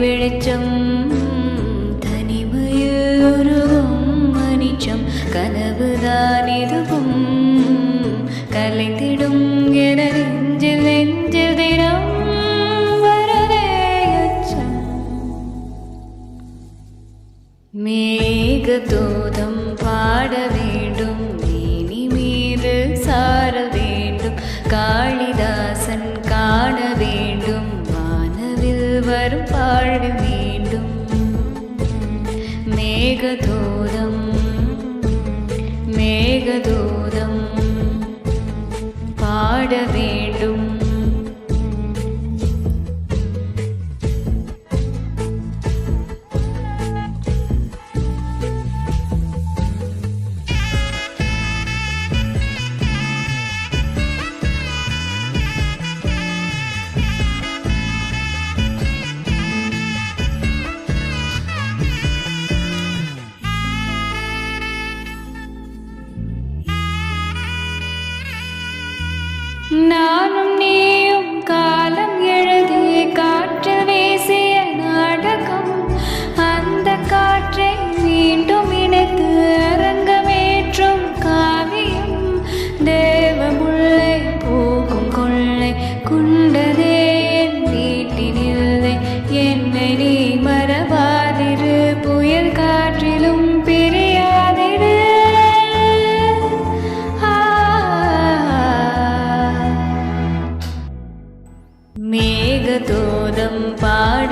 வெளிச்சம் தனிமையில் உருகும் மனிச்சம் கனவுதான் எதுவும் கலைந்திடும் என நெஞ்சில் நெஞ்சில் தினம் வரதே அச்சம். மேகதூதம் பாட வேண்டும் மேனி மீது சாரல் வேண்டும் காளிதாசன் காண வேண்டும் வானவில் வரும் வாழ்வு மீண்டும். மேகதூதம் மேகதூதம் பாட வேண்டும். நானும் நீயும் காலம் எழுதி காற்று வீசிய நாடகம் அந்த காற்றை மீண்டும் இணைத்து அரங்கமேற்றும் காவியம். தேவமுல்லை பூக்கும் கொள்ளை குண்டதே என் வீட்டினில்லை என்னை நீ மறவாதிரு புயல் காற்றிலும் பிரியாதிரு. மேகதூதம் பாட